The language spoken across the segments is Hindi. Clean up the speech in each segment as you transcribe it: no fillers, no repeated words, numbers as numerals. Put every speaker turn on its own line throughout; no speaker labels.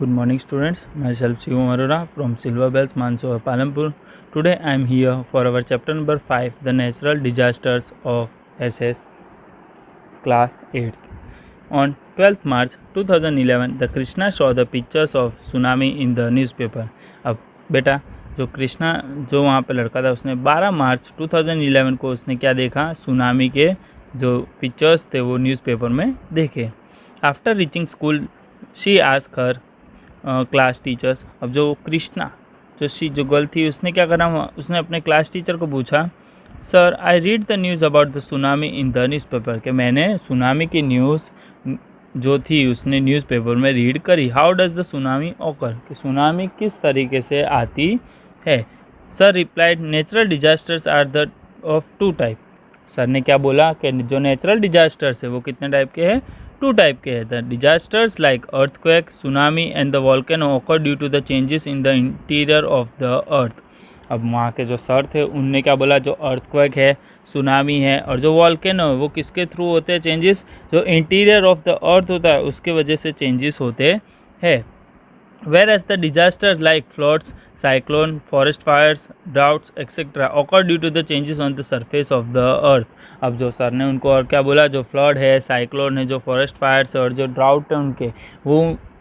Good morning students, myself Shivam Arora from Silver Bells Mansoor Palampur. Today I am here for our chapter number 5, the natural disasters of SS class 8th. On 12th March 2011, the Krishna saw the pictures of tsunami in the newspaper. अब बेटा जो कृष्णा जो वहाँ पे लड़का था उसने 12 मार्च 2011 को उसने क्या देखा, सुनामी के जो पिक्चर्स थे वो न्यूज़पेपर में देखे. After reaching school she ask her class teachers. अब जो कृष्णा जो गर्ल थी उसने क्या करा, उसने अपने क्लास टीचर को पूछा, sir I read the news about the tsunami in the newspaper, कि मैंने सुनामी की न्यूज़ जो थी उसने न्यूज़पेपर में रीड करी. How does the tsunami occur, कि सुनामी किस तरीके से आती है. Sir replied natural disasters are the of two type. Sir ने क्या बोला कि जो नेचुरल डिजास्टर्स है वो कितने टाइप के हैं, टू टाइप के हैं. The disasters like earthquake, tsunami and the volcano occur due to the changes in the interior of the earth. अब वहाँ के जो सर थे उनने क्या बोला, जो अर्थक्वेक है, सुनामी है और जो वॉल्केनो है वो किसके थ्रू होते हैं चेंजेस, जो इंटीरियर ऑफ द अर्थ होता है उसके वजह से चेंजेस होते हैं. Whereas the disasters like floods, cyclone, forest fires, droughts, etc. occur due to the changes on the surface of the earth. अब जो सर ने उनको और क्या बोला, जो फ्लड है, साइक्लोन है, जो फॉरेस्ट फायर्स है और जो ड्राउट है उनके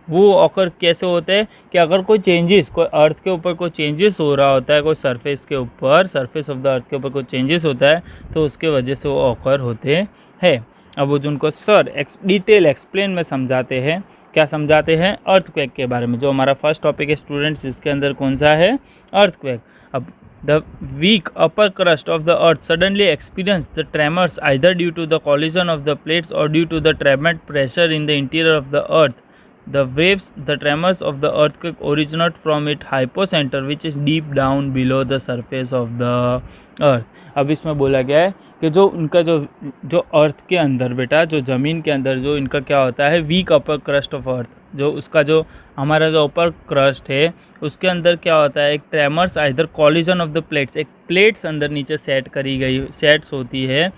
वो ऑकर कैसे होते हैं कि अगर कोई चेंजेस, कोई अर्थ के ऊपर कोई चेंजेस हो रहा होता है, कोई सरफेस के ऊपर, सरफेस ऑफ द अर्थ के ऊपर कोई चेंजेस होता है तो उसके वजह से वो ऑकर होते हैं. अब वो जिनको सर डिटेल एक्सप्लेन में समझाते हैं, क्या समझाते हैं, अर्थक्वेक के बारे में. जो हमारा फर्स्ट टॉपिक है स्टूडेंट्स, इसके अंदर कौन सा है, अर्थक्वेक. अब the weak upper crust of the earth suddenly experience the tremors either due to the collision of the plates or due to the tremendous pressure in the interior of the earth. The waves, the tremors of the earthquake originate from its hypocenter which is deep down below the surface of the earth. अब इसमें बोला गया है कि जो उनका जो अर्थ के अंदर बेटा, जो ज़मीन के अंदर जो इनका क्या होता है, weak upper crust of earth, जो उसका जो हमारा जो अपर क्रस्ट है उसके अंदर क्या होता है, एक tremors either collision of the plates, एक प्लेट्स अंदर नीचे सेट करी गई सेट्स होती है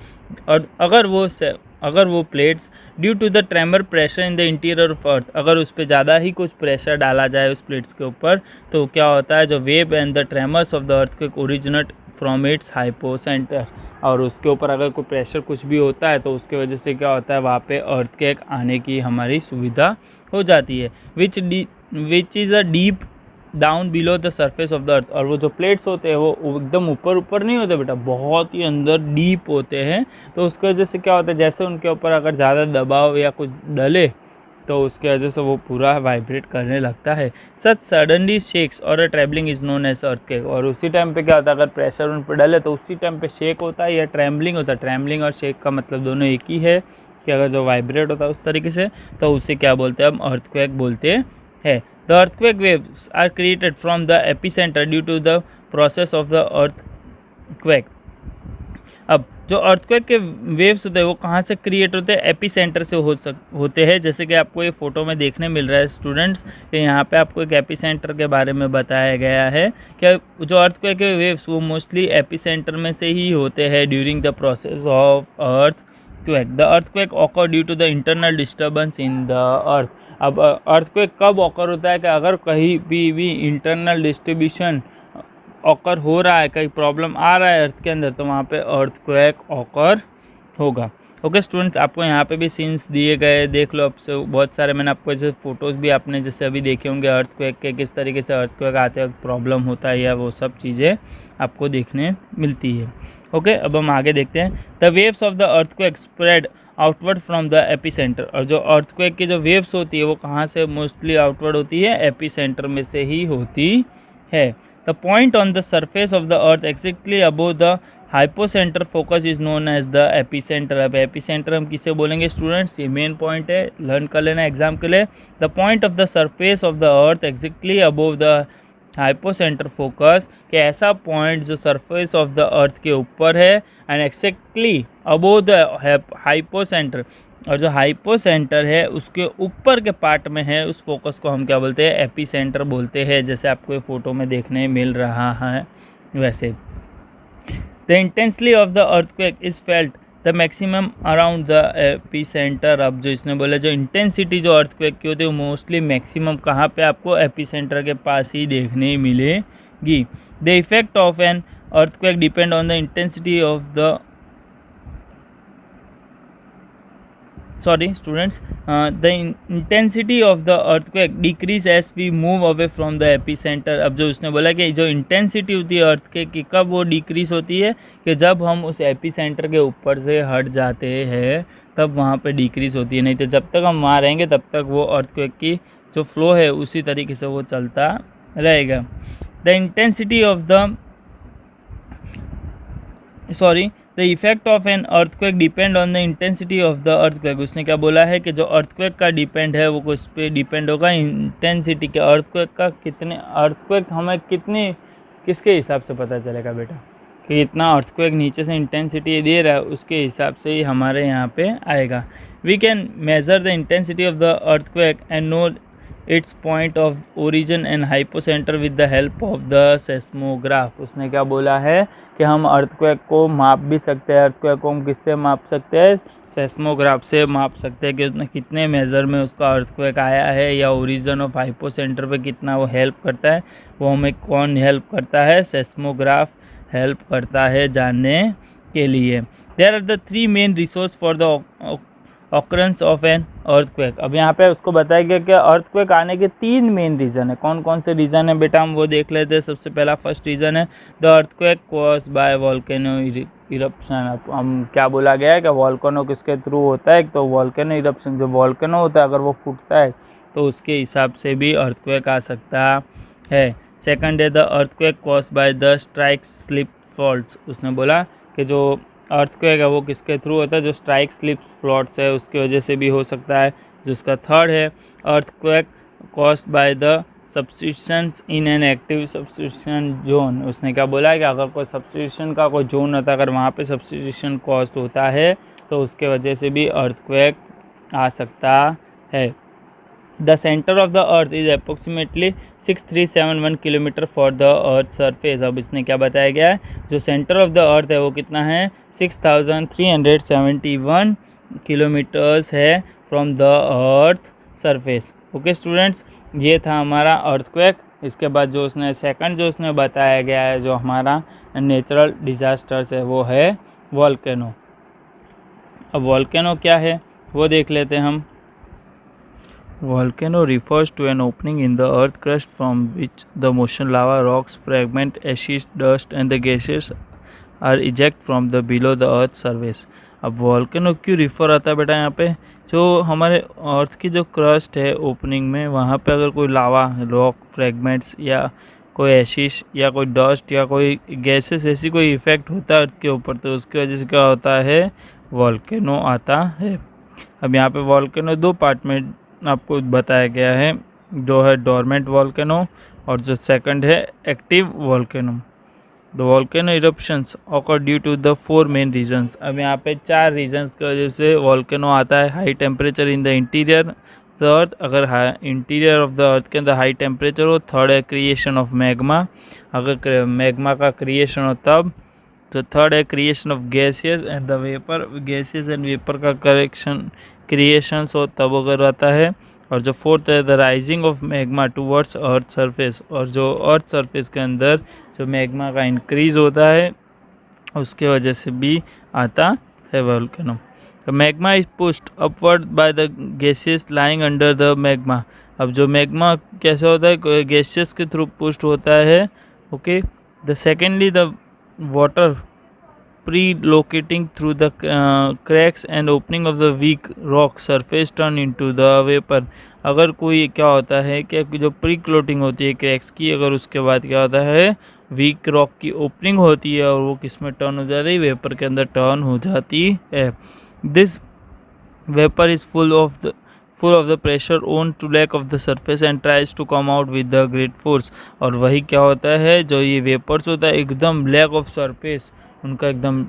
और अगर वो plates due to the tremor pressure in the interior of earth, अगर उस पर ज़्यादा ही कुछ प्रेशर डाला जाए उस प्लेट्स के ऊपर तो क्या होता है, जो wave and the tremors of the अर्थ के ओरिजिनेट फ्रॉम इट्स हाइपोसेंटर, और उसके ऊपर अगर कोई प्रेशर कुछ भी होता है तो उसके वजह से क्या होता है, वहाँ पे अर्थक्वेक आने की हमारी सुविधा हो जाती है. Which is a deep down below the surface of the अर्थ. और वो जो प्लेट्स होते हैं वो एकदम ऊपर नहीं होते बेटा, बहुत ही अंदर डीप होते हैं. तो उसकी वजह से क्या होता है, जैसे उनके ऊपर अगर ज़्यादा दबाव या कुछ डले तो उसके वजह से वो पूरा वाइब्रेट करने लगता है. सच सडनली शेक्स और a travelling is known as earthquake. और उसी टाइम पे क्या होता है, अगर प्रेशर उन पर डले तो उसी टाइम पे शेक होता है या ट्रैम्बलिंग होता है. ट्रैम्बलिंग और शेक का मतलब दोनों एक ही है कि अगर जो वाइब्रेट होता है उस तरीके से तो उसे क्या बोलते हैं, हम अर्थक्वेक बोलते हैं. The earthquake waves are created from the epicenter due to the process of the earthquake. अब जो अर्थक्वेक के वेव्स होते हैं वो कहाँ से क्रिएट होते हैं, एपीसेंटर से होते हैं. जैसे कि आपको ये फोटो में देखने मिल रहा है स्टूडेंट्स कि यहाँ पे आपको एक एपीसेंटर के बारे में बताया गया है कि जो अर्थक्वेक के वेव्स वो मोस्टली एपीसेंटर में से ही होते हैं during the process of earthquake. The earthquake occur due to the internal disturbance in the earth. अब अर्थक्वेक कब ऑकर होता है कि अगर कहीं भी इंटरनल डिस्ट्रीब्यूशन ऑकर हो रहा है, कहीं प्रॉब्लम आ रहा है अर्थ के अंदर तो वहाँ पे अर्थक्वेक ऑकर होगा. ओके स्टूडेंट्स, आपको यहाँ पे भी सीन्स दिए गए, देख लो आपसे बहुत सारे. मैंने आपको जैसे फ़ोटोज़ भी आपने जैसे अभी देखे होंगे अर्थक्वेक के, किस तरीके से अर्थक्वेक आते वक्त प्रॉब्लम होता है या वो सब चीज़ें आपको देखने मिलती है. ओके, अब हम आगे देखते हैं. The waves of the earthquake spread outward from the epicentre. और जो अर्थक्वेक की जो वेव्स होती है वो कहाँ से मोस्टली आउटवर्ड होती है, एपीसेंटर में से ही होती है. The point on the surface of the earth exactly above the hypocentre focus is known as the epicentre. अब एपीसेंटर हम किसे बोलेंगे स्टूडेंट्स, ये मेन पॉइंट है, लर्न कर लेना एग्जाम के लिए. The point of the surface of the earth exactly above the hypocentre focus, कि ऐसा पॉइंट जो सरफेस ऑफ द अर्थ के ऊपर है and exactly above the hypocentre, और जो हाइपोसेंटर है उसके ऊपर के पार्ट में है, उस फोकस को हम क्या बोलते हैं, एपीसेंटर बोलते हैं. जैसे आपको ये फोटो में देखने मिल रहा है वैसे. The intensely of the earthquake is felt the maximum around the AP centre. अब जो इसने बोला जो इंटेंसिटी जो अर्थक्वेक की होती है वो मोस्टली मैक्सिमम कहाँ पे आपको एपी सेंटर के पास ही देखने मिलेगी। The effect of an earthquake depend on the intensity of the the intensity of the earthquake decrease as we move away from the epicenter। अब जो उसने बोला कि जो इंटेंसिटी होती है अर्थक्वेक की कब वो डिक्रीज होती है कि जब हम उस एपिसेंटर के ऊपर से हट जाते हैं तब वहाँ पे डिक्रीज होती है, नहीं तो जब तक हम वहाँ रहेंगे तब तक वो अर्थक्वेक की जो फ्लो है उसी तरीके से वो चलता रहेगा। The intensity of the effect of an earthquake depend on the intensity of the earthquake. उसने क्या बोला है कि जो अर्थक्वेक का डिपेंड है वो उस पर डिपेंड होगा इंटेंसिटी के, अर्थक्वेक हमें किसके हिसाब से पता चलेगा बेटा कि इतना अर्थक्वेक नीचे से इंटेंसिटी दे रहा है उसके हिसाब से ही हमारे यहाँ पे आएगा। We can measure the intensity of the earthquake and know its point of origin and hypocentre with the help of the seismograph. उसने क्या बोला है कि हम अर्थक्वेक को माप भी सकते हैं। अर्थक्वेक को हम किससे माप सकते हैं? सेस्मोग्राफ से माप सकते हैं कि उसने कितने मेज़र में उसका अर्थक्वेक आया है या ओरिजिन ऑफ हाइपोसेंटर पे कितना वो हेल्प करता है। वो हमें कौन हेल्प करता है? सेस्मोग्राफ हेल्प करता है जानने के लिए। There are the 3 main resource for the occurrence of an earthquake. अब यहाँ पे उसको बताया गया कि अर्थक्वेक आने के 3 मेन रीज़न है। कौन कौन से रीज़न है बेटा हम वो देख लेते हैं। सबसे पहला फर्स्ट रीज़न है the earthquake caused by volcano eruption. हम क्या बोला गया है कि वोल्केनो किसके थ्रू होता है? तो वोल्केनो इरप्शन, जो वोल्केनो होता है अगर वो फूटता है तो उसके हिसाब से भी अर्थक्वेक आ सकता है। सेकंड है the earthquake caused by the strike slip faults. उसने बोला कि जो अर्थक्वेक है वो किसके थ्रू होता है? जो स्ट्राइक स्लिप फ्लॉट्स है उसकी वजह से भी हो सकता है। जिसका थर्ड है earthquake caused by the substitutions in an active substitution zone. उसने क्या बोला है कि अगर कोई सब्स्टिट्यूशन का कोई जोन होता है, अगर वहाँ पे सब्स्टिट्यूशन कॉस्ट होता है तो उसके वजह से भी अर्थक्वेक आ सकता है। The centre of the earth is approximately 6371 kilometre for the earth surface. अब इसने क्या बताया गया है? जो सेंटर ऑफ द अर्थ है वो कितना है? 6371 किलोमीटर्स है from the earth surface. Okay students, ये था हमारा अर्थक्वेक। इसके बाद जो उसने बताया गया है जो हमारा नेचुरल डिजास्टर्स है वो है वोल्केनो। अब वोल्केनो क्या है वो देख लेते हैं हम। Volcano refers to an opening in the earth crust from which the motion lava, rocks, fragment, ashes, dust and the gases are eject from the below the earth surface। अब वॉल्केनो क्यों रिफ़र आता है बेटा? यहाँ पे जो हमारे अर्थ की जो क्रस्ट है ओपनिंग में वहाँ पे अगर कोई लावा, रॉक, फ्रेगमेंट्स या कोई एशिश या कोई डस्ट या कोई गैसेस ऐसी कोई इफ़ेक्ट होता है अर्थ के ऊपर तो उसकी वजह से क्या होता है? वॉल्केनो आता है। अब यहाँ पे वॉल्केनो 2 पार्ट में आपको बताया गया है, जो है डोरमेंट वॉल्केनो और जो सेकंड है active volcano. The volcano eruptions occur due to the 4 main reasons. अब यहाँ पे 4 रीजंस की वजह से वॉल्केनो आता है। High temperature in the interior the earth, अगर इंटीरियर ऑफ द अर्थ के अंदर हाई टेम्परेचर हो। थर्ड है क्रिएशन ऑफ मैग्मा, अगर मैग्मा का क्रिएशन हो तब। तो थर्ड है creation of gases and the vapour, gases and vapour का क्रिएशंस हो तब अगर आता है। और जो फोर्थ है the rising of magma towards earth surface, और जो अर्थ सरफेस के अंदर जो मैग्मा का इंक्रीज होता है उसके वजह से भी आता है वोल्केनो। तो magma is pushed upward by the gases lying under the magma. अब जो मैग्मा कैसे होता है? गैसेस के थ्रू पुश्ड होता है। Okay, the secondly the water pre-locating through the cracks and opening of the weak rock surface turn into the vapor। अगर कोई क्या होता है कि जो प्री क्लोटिंग होती है क्रैक्स की, अगर उसके बाद क्या होता है वीक रॉक की ओपनिंग होती है और वो किस में टर्न हो जाती है? वेपर के अंदर टर्न हो जाती है। This vapour is full of the pressure on to lack of the surface and tries to come out with the great force। और वही क्या होता है जो ये वेपर्स होता है एकदम लैक ऑफ सरफेस, उनका एकदम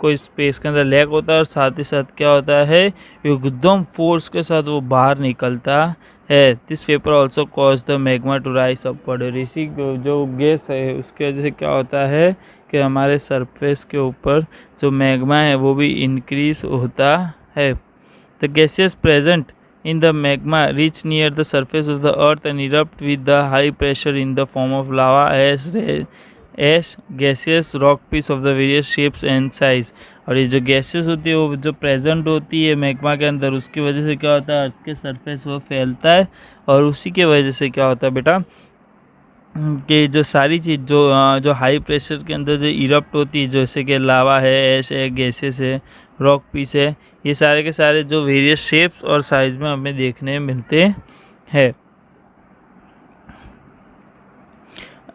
कोई स्पेस के अंदर लैक होता है और साथ ही साथ क्या होता है एकदम फोर्स के साथ वो बाहर निकलता है। This vapour also cause the magma to rise upward. इसी जो गैस है उसकी वजह से क्या होता है के हमारे सरफेस के ऊपर जो मैग्मा है वो भी इंक्रीज होता है। The gases present in the magma reach near the surface of the earth and erupt with the high pressure in the form of lava, ash, gaseous rock piece of the various shapes and size। और ये जो गैसेस होती है वो जो प्रेजेंट होती है मैग्मा के अंदर, उसकी वजह से क्या होता है अर्थ के सरफेस वो फैलता है, और उसी के वजह से क्या होता है बेटा कि जो सारी चीज़ जो हाई प्रेशर के अंदर जो इरप्ट होती है, जैसे कि लावा है, ऐश है, गैसेस है, रॉक पीस है, ये सारे के सारे जो वेरियस शेप्स और साइज में हमें देखने मिलते हैं।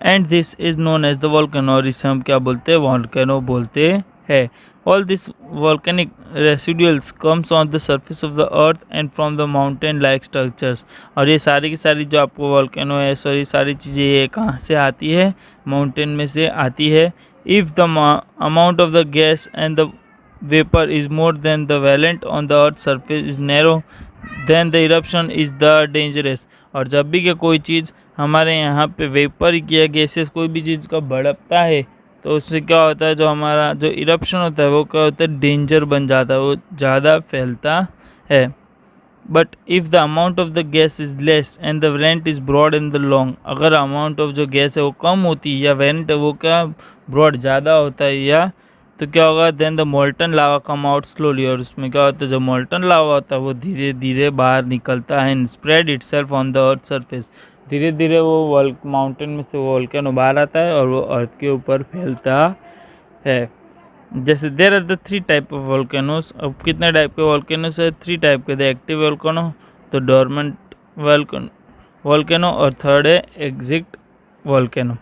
And this is known as the volcano, और इसे हम क्या बोलते हैं वॉल्केनो बोलते हैं। All this volcanic residuals comes on the surface of the earth and from the mountain like structures. और ये सारी की सारी जो आपको वॉल्केनो है, सॉरी सारी चीज़ें ये कहाँ से आती है, माउंटेन में से आती है। If the amount of the gas and the vapor is more than the valent on the earth's surface is narrow, then the eruption is the dangerous। और जब भी कि कोई चीज़ हमारे यहाँ पे वेपर या गैसेस कोई भी चीज़ का बढ़ता है तो उससे क्या होता है, जो हमारा जो इरप्शन होता है वो क्या होता है डेंजर बन जाता है, वो ज़्यादा फैलता है। But if the amount of the gas is less and the variant is broad and the long, अगर अमाउंट ऑफ जो गैस है वो कम होती है या वेरिएंट है वो क्या ब्रॉड ज़्यादा होता है, या तो क्या होगा then the molten lava come out slowly, और उसमें क्या होता है जो मोल्टन लावा होता है वो धीरे धीरे बाहर निकलता है, and spread itself on the earth surface, धीरे धीरे वो माउंटेन में से वॉल्केनो बाहर आता है और वो अर्थ के ऊपर फैलता है। जैसे there are the 3 type of volcanoes. अब कितने टाइप के वॉल्केनोस है, 3 टाइप के, द एक्टिव वॉल्केनो, तो डोरमेंट वॉल्केनो, और थर्ड है exit volcano.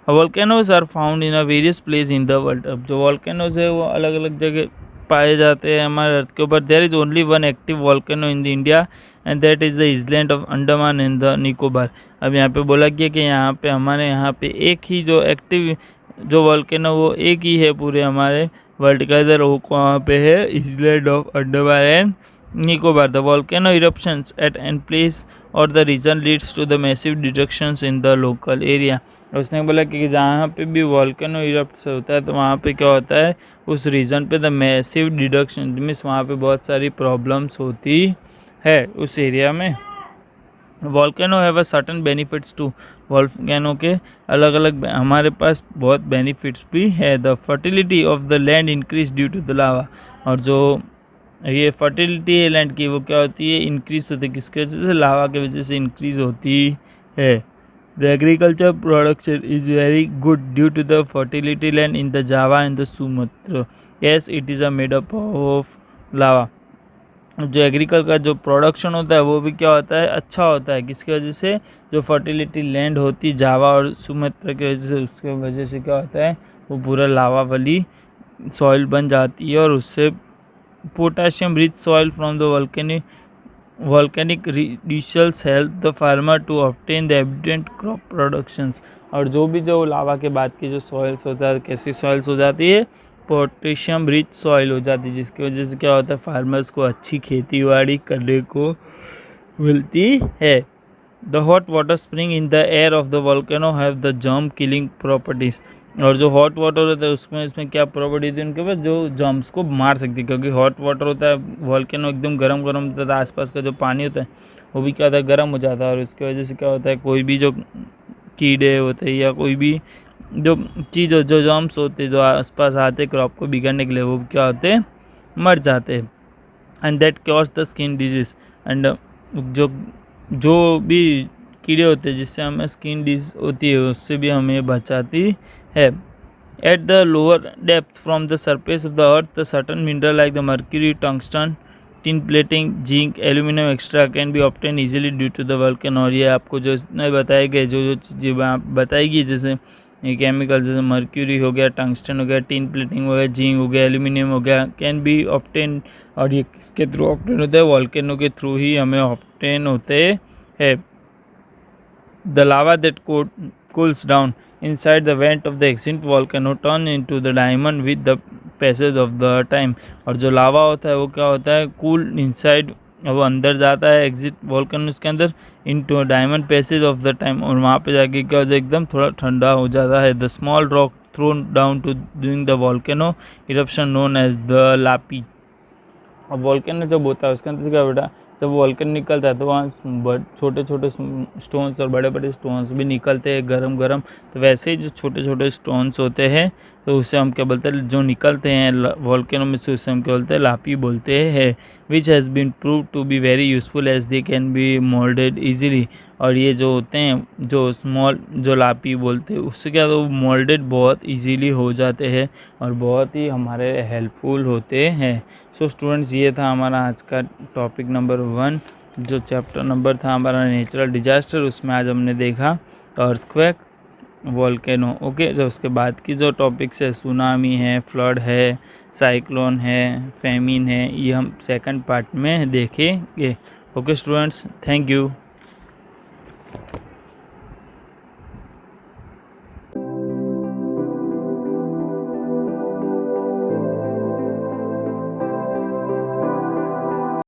Volcanoes are found in a various place in the world. अब जो वॉल्केनोज है वो अलग अलग जगह पाए जाते हैं हमारे अर्थ के ऊपर। There is only one active volcano in the India and that is the island of Andaman and the Nicobar. अब यहाँ पे बोला गया कि यहाँ पे हमारे यहाँ पे एक ही जो एक्टिव जो वॉल्केनो वो एक ही है पूरे हमारे वर्ल्ड का, इधर वो कहाँ पे है, island of Andaman and Nicobar. The volcano eruptions at an place or the region leads to the massive destructions in the local area. उसने बोला कि जहाँ पे भी वॉल्केनो इरप्ट होता है तो वहाँ पे क्या होता है उस रीजन पे द मैसिव डिडक्शन मीन्स वहाँ पे बहुत सारी प्रॉब्लम्स होती है उस एरिया में। Volcano have a certain benefits to, volcano के अलग अलग हमारे पास बहुत बेनिफिट्स भी है। The fertility of the land increase due to the lava, और जो ये फर्टिलिटी है लैंड की वो क्या होती है इंक्रीज होती है, किसकी वजह से, लावा की वजह से इंक्रीज होती है। The agriculture production is very good due to the fertility land in the Java and the Sumatra, as it is made up of lava। जो एग्रीकल्चर का जो प्रोडक्शन होता है वो भी क्या होता है अच्छा होता है, किसकी वजह से, जो फर्टिलिटी लैंड होती है जावा और सुमात्रा की वजह से, उसके वजह से क्या होता है वो पूरा लावा वाली सॉइल बन जाती है, और उससे potassium rich soil from the volcanic reductions help the farmer to obtain the abundant crop productions। और जो भी जो लावा के बाद की जो सॉइल्स होता है कैसी सॉइल्स हो जाती है, पोटेशियम रिच सॉइल हो जाती है, जिसकी वजह से क्या होता है फार्मर्स को अच्छी खेती बाड़ी करने को मिलती है। The hot water spring in the air of the volcano have the germ killing properties. और जो हॉट वाटर होता है उसमें इसमें क्या प्रॉपर्टी थी उनके पास, जो जर्म्स को मार सकती है, क्योंकि हॉट वाटर होता है वॉल्केनो एकदम गरम होता है, आसपास का जो पानी होता है वो भी क्या होता है गर्म हो जाता है, और उसकी वजह से क्या होता है कोई भी जो कीड़े होते हैं या कोई भी जो चीज़ जो जर्म्स होते हैं जो आसपास आते क्रॉप को बिगड़ने के लिए वो क्या होते हैं मर जाते हैं। And that cures the skin disease. And जो भी कीड़े होते हैं जिससे हमें स्किन डिजीज होती है उससे भी हमें बचाती है। At the lower depth from the surface of the earth the certain mineral like the mercury, tungsten, tin plating, zinc, aluminium extra can be obtain easily due to the volcano. और ये आपको जो नहीं बताए गए जो चीज़ें बताएगी जैसे केमिकल जैसे मर्क्यूरी हो गया, टंगस्टन हो गया, टिन प्लेटिंग हो गया, जिंक हो गया, एल्यूमिनियम हो गया, कैन बी ऑब्टेन। और ये किसके थ्रू ऑब्टेन होता है, वॉल्केनो के थ्रू ही हमें ऑब्टेन होते हैं। The lava that cools down inside the vent of the extinct volcano turn into the diamond with the passage of the time। और जो लावा होता है वो क्या होता है कूल इनसाइड वो अंदर जाता है एग्जिट वॉल्केनोस के अंदर into diamond passage of the time, और वहाँ पे जाके क्या हो जाए एकदम थोड़ा ठंडा हो जाता है। The small rock thrown down to during the volcano eruption known as the lapilli. अब वॉल्केनो जब होता है उसके अंदर से क्या बेटा, जब वॉल्केनो निकलता है तो वहाँ छोटे छोटे स्टोन्स और बड़े बड़े स्टोन्स भी निकलते हैं गरम गरम। तो वैसे ही जो छोटे छोटे स्टोन्स होते हैं तो उसे हम क्या बोलते हैं, जो निकलते हैं वॉल्केनो में से उसे हम क्या बोलते हैं, लापी बोलते हैं। Which has been prove to be very useful as they can be moulded easily. और ये जो होते हैं जो स्मॉल जो लापी बोलते हैं उससे क्या तो मोल्डेड बहुत इजीली हो जाते हैं और बहुत ही हमारे हेल्पफुल होते हैं। सो स्टूडेंट्स, ये था हमारा आज का टॉपिक नंबर 1, जो चैप्टर नंबर था हमारा नेचुरल डिजास्टर। उसमें आज हमने देखा अर्थक्वेक, वॉल्केनो। ओके, जो उसके बाद की जो टॉपिक्स है, सुनामी है, फ्लड है, साइक्लोन है, फेमिन है, ये हम सेकंड पार्ट में देखेंगे। Okay students, thank you.